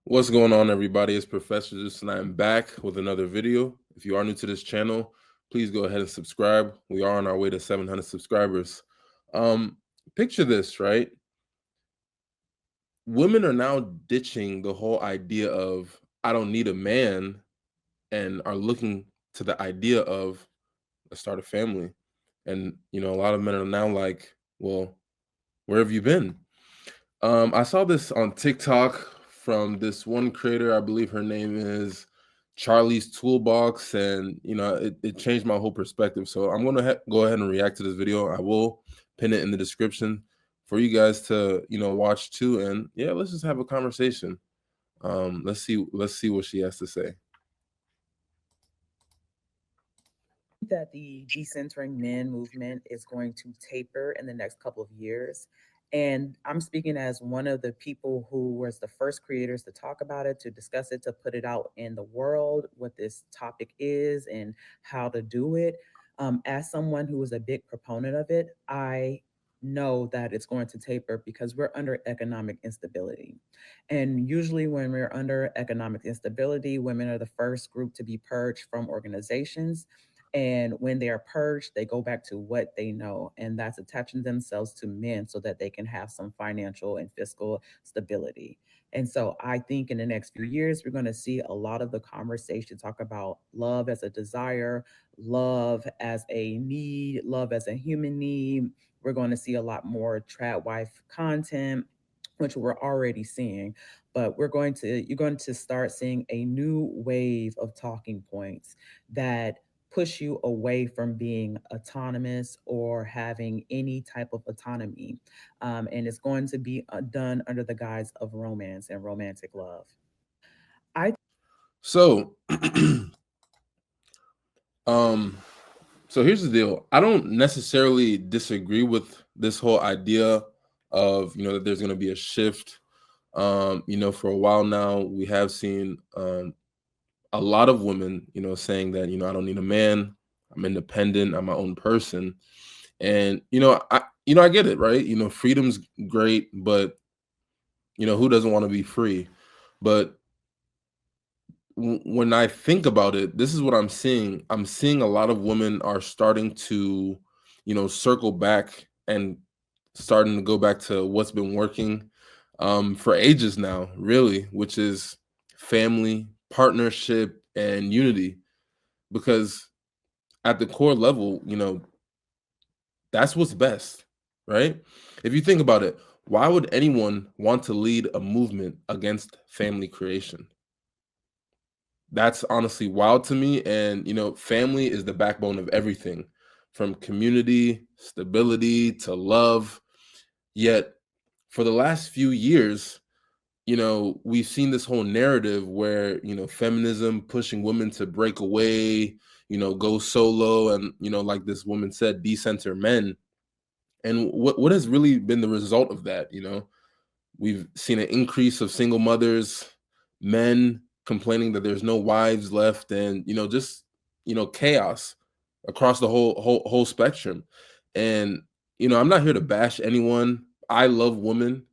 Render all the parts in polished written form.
What's going on, everybody? It's Professor Zeus, and I'm back with another video. If you are new to this channel, please go ahead and subscribe. We are on our way to 700 subscribers. Um, Picture this, right? Women are now ditching the whole idea of I don't need a man and are looking to the idea of let's start a family. And a lot of men are now like, well, where have you been? I saw this on TikTok from this one creator. I believe her name is Charlie's Toolbox, and it changed my whole perspective. So I'm gonna go ahead and react to this video. I will pin it in the description for you guys to watch too. And yeah, let's just have a conversation. Let's see what she has to say. That the Decentering Men movement is going to taper in the next couple of years. And I'm speaking as one of the people who was the first creators to talk about it, to discuss it, to put it out in the world, what this topic is and how to do it. As someone who is a big proponent of it, I know that it's going to taper because we're under economic instability. And usually, when we're under economic instability, women are the first group to be purged from organizations, and when they are purged, they go back to what they know, and that's attaching themselves to men so that they can have some financial and fiscal stability. And so I think in the next few years, we're going to see a lot of the conversation talk about love as a desire, love as a need, love as a human need. We're going to see a lot more trad wife content, which we're already seeing, but you're going to start seeing a new wave of talking points that push you away from being autonomous or having any type of autonomy. And it's going to be done under the guise of romance and romantic love. I So, um, so here's the deal. I don't necessarily disagree with this whole idea of that there's going to be a shift. For a while now, we have seen a lot of women, saying that I don't need a man. I'm independent. I'm my own person, and I get it, right? Freedom's great, but who doesn't want to be free? But when I think about it, this is what I'm seeing. I'm seeing a lot of women are starting to, circle back and starting to go back to what's been working for ages now, really, which is family, partnership, and unity. Because at the core level, that's what's best, right? If you think about it, why would anyone want to lead a movement against family creation? That's honestly wild to me. And, family is the backbone of everything from community, stability to love. Yet, for the last few years, we've seen this whole narrative where, feminism pushing women to break away, go solo, and, like this woman said, decenter men. And what has really been the result of that? We've seen an increase of single mothers, men complaining that there's no wives left, and just chaos across the whole spectrum. And I'm not here to bash anyone. I love women.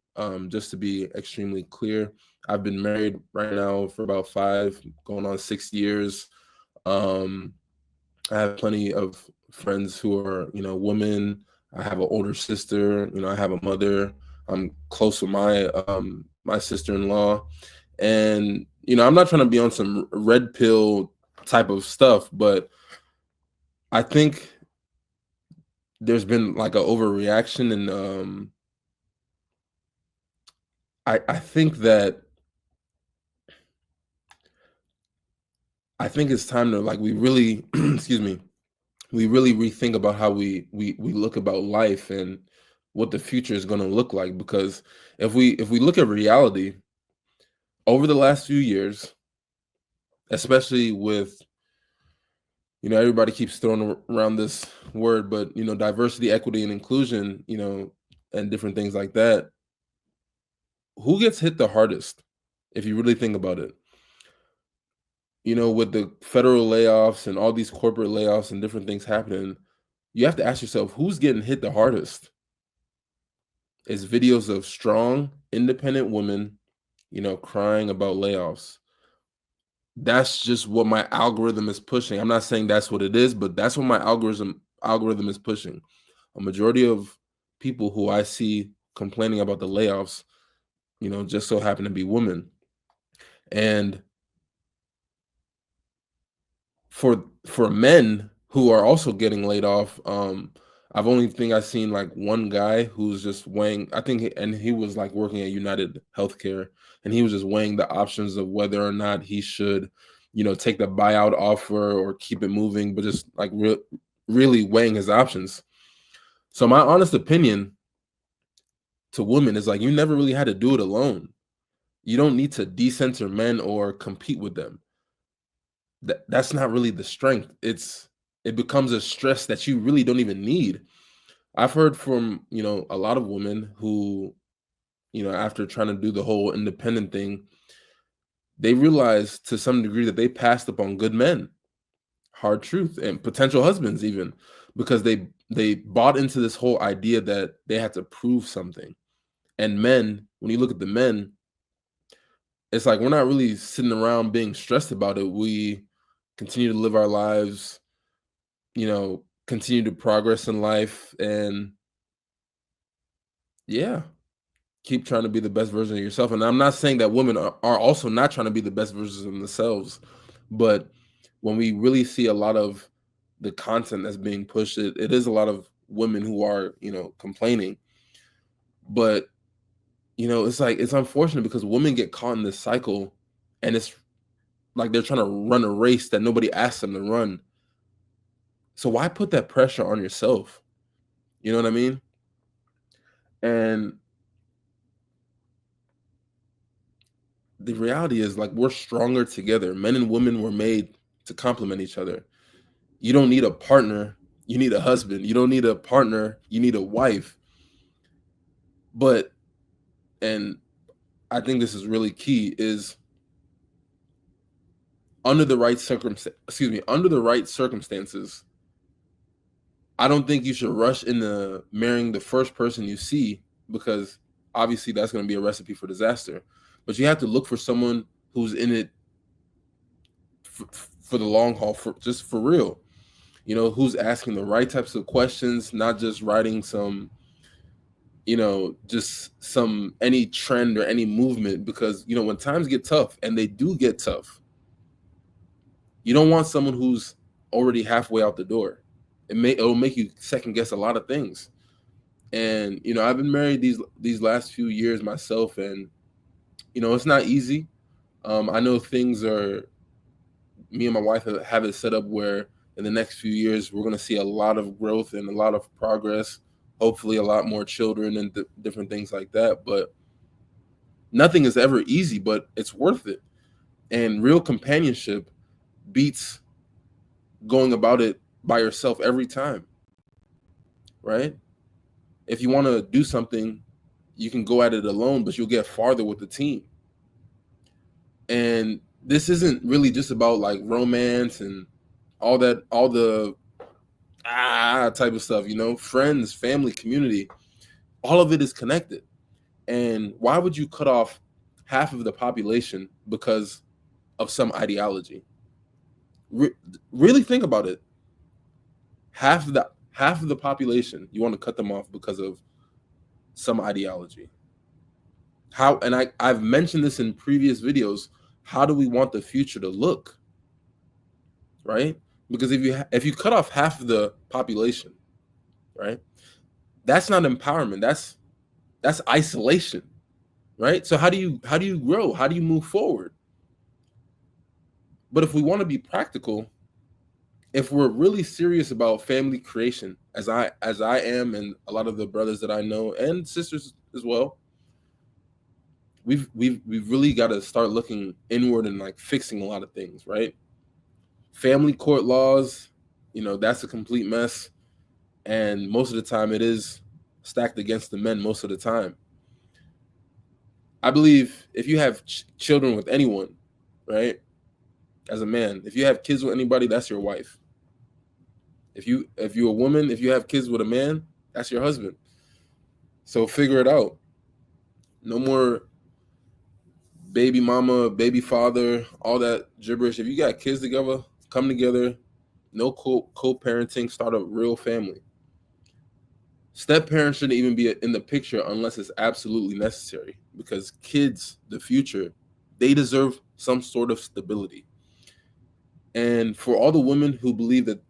Just to be extremely clear, I've been married right now for about 5, going on 6 years. Um, I have plenty of friends who are, women. I have an older sister. I have a mother. I'm close with my sister-in-law, and I'm not trying to be on some red pill type of stuff, but I think there's been like an overreaction, and I think it's time to like we really excuse me, we really rethink about how we look about life and what the future is going to look like. Because if we look at reality over the last few years, especially with everybody keeps throwing around this word, but diversity, equity, and inclusion, and different things like that, who gets hit the hardest if you really think about it? With the federal layoffs and all these corporate layoffs and different things happening, you have to ask yourself, who's getting hit the hardest? It's videos of strong, independent women crying about layoffs. That's just what my algorithm is pushing. I'm not saying that's what it is, but that's what my algorithm is pushing. A majority of people who I see complaining about the layoffs, just so happen to be women. And for men who are also getting laid off, I've only think I've seen like one guy who's just weighing. I think, and he was like working at United Healthcare, and he was just weighing the options of whether or not he should, take the buyout offer or keep it moving, but just like really weighing his options. So my honest opinion to women is like, you never really had to do it alone. You don't need to decenter men or compete with them. That's not really the strength. It becomes a stress that you really don't even need. I've heard from, a lot of women who, after trying to do the whole independent thing, they realize to some degree that they passed up on good men, hard truth, and potential husbands even, because they bought into this whole idea that they had to prove something. And men, when you look at the men, it's like we're not really sitting around being stressed about it. We continue to live our lives, continue to progress in life, and yeah, keep trying to be the best version of yourself. And I'm not saying that women are also not trying to be the best versions of themselves, but when we really see a lot of the content that's being pushed, it is a lot of women who are, complaining. But, it's like, it's unfortunate because women get caught in this cycle, and it's like they're trying to run a race that nobody asked them to run. So why put that pressure on yourself? You know what I mean? And the reality is, like, we're stronger together. Men and women were made to complement each other. You don't need a partner, you need a husband. You don't need a partner, you need a wife. But, and I think this is really key, is under the right circumstances, I don't think you should rush into marrying the first person you see, because obviously that's going to be a recipe for disaster. But you have to look for someone who's in it for the long haul, for just for real. Who's asking the right types of questions, not just writing some, just some any trend or any movement. Because when times get tough, and they do get tough, you don't want someone who's already halfway out the door. It'll make you second guess a lot of things. And I've been married these last few years myself, and it's not easy. I know things are, me and my wife have it set up where in the next few years we're going to see a lot of growth and a lot of progress, hopefully a lot more children and different things like that. But nothing is ever easy, but it's worth it. And real companionship beats going about it by yourself every time, right? If you want to do something, you can go at it alone, but you'll get farther with the team. And this isn't really just about like romance and all the type of stuff, friends, family, community, all of it is connected. And why would you cut off half of the population because of some ideology? Really think about it. Half of the population, you want to cut them off because of some ideology. How? And I've mentioned this in previous videos. How do we want the future to look? Right? Because if you cut off half of the population, right, that's not empowerment. That's isolation, right? So how do you grow? How do you move forward? But if we want to be practical, if we're really serious about family creation, as I am, and a lot of the brothers that I know and sisters as well, we've really got to start looking inward and like fixing a lot of things, right? Family court laws, that's a complete mess, and most of the time it is stacked against the men most of the time. I believe if you have children with anyone, right, as a man, if you have kids with anybody, that's your wife. If you're a woman, if you have kids with a man, that's your husband. So figure it out. No more baby mama, baby father, all that gibberish. If you got kids together, come together. No co-parenting. Start a real family. Step parents shouldn't even be in the picture unless it's absolutely necessary, because kids, the future, they deserve some sort of stability. And for all the women who believe that,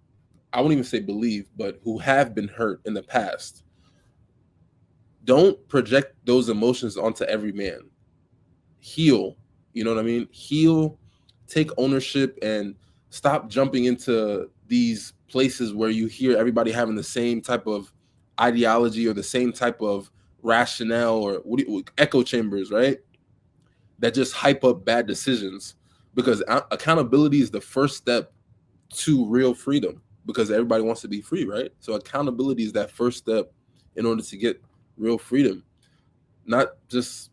I won't even say believe, but who have been hurt in the past, don't project those emotions onto every man. Heal. You know what I mean? Heal, take ownership, and stop jumping into these places where you hear everybody having the same type of ideology or the same type of rationale, or echo chambers, right? That just hype up bad decisions, because accountability is the first step to real freedom, because everybody wants to be free, right? So accountability is that first step in order to get real freedom, not just,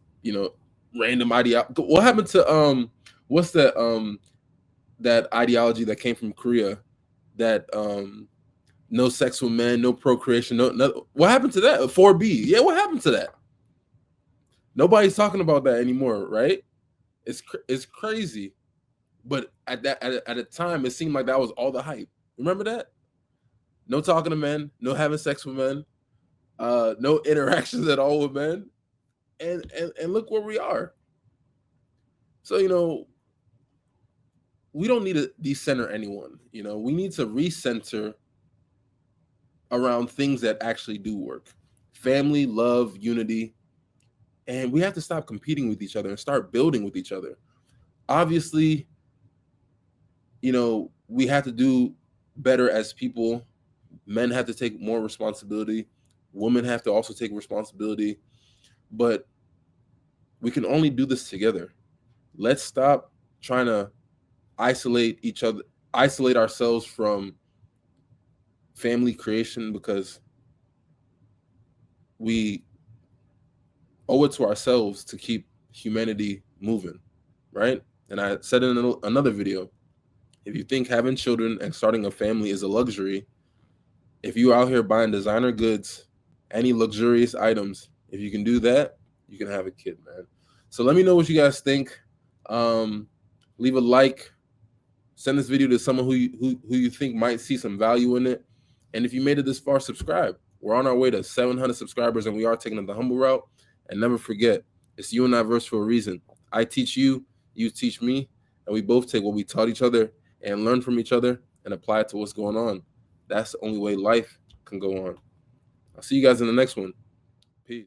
random ideology. What happened to what's that ideology that came from Korea, that no sex with men, no procreation, no, what happened to that? 4B. Yeah, what happened to that? Nobody's talking about that anymore, right? It's crazy. But at a time, it seemed like that was all the hype. Remember that? No talking to men, no having sex with men, no interactions at all with men, and look where we are. So we don't need to decenter anyone. We need to recenter around things that actually do work: family, love, unity, and we have to stop competing with each other and start building with each other. Obviously, we have to do better as people. Men have to take more responsibility. Women have to also take responsibility. But we can only do this together. Let's stop trying to isolate each other, isolate ourselves from family creation, because we owe it to ourselves to keep humanity moving, right? And I said in another video, if you think having children and starting a family is a luxury, if you out here buying designer goods, any luxurious items, if you can do that, you can have a kid, man. So let me know what you guys think. Leave a like. Send this video to someone who you think might see some value in it. And if you made it this far, subscribe. We're on our way to 700 subscribers, and we are taking the humble route. And never forget, it's you and I verse for a reason. I teach you, you teach me, and we both take what we taught each other and learn from each other and apply it to what's going on. That's the only way life can go on. I'll see you guys in the next one.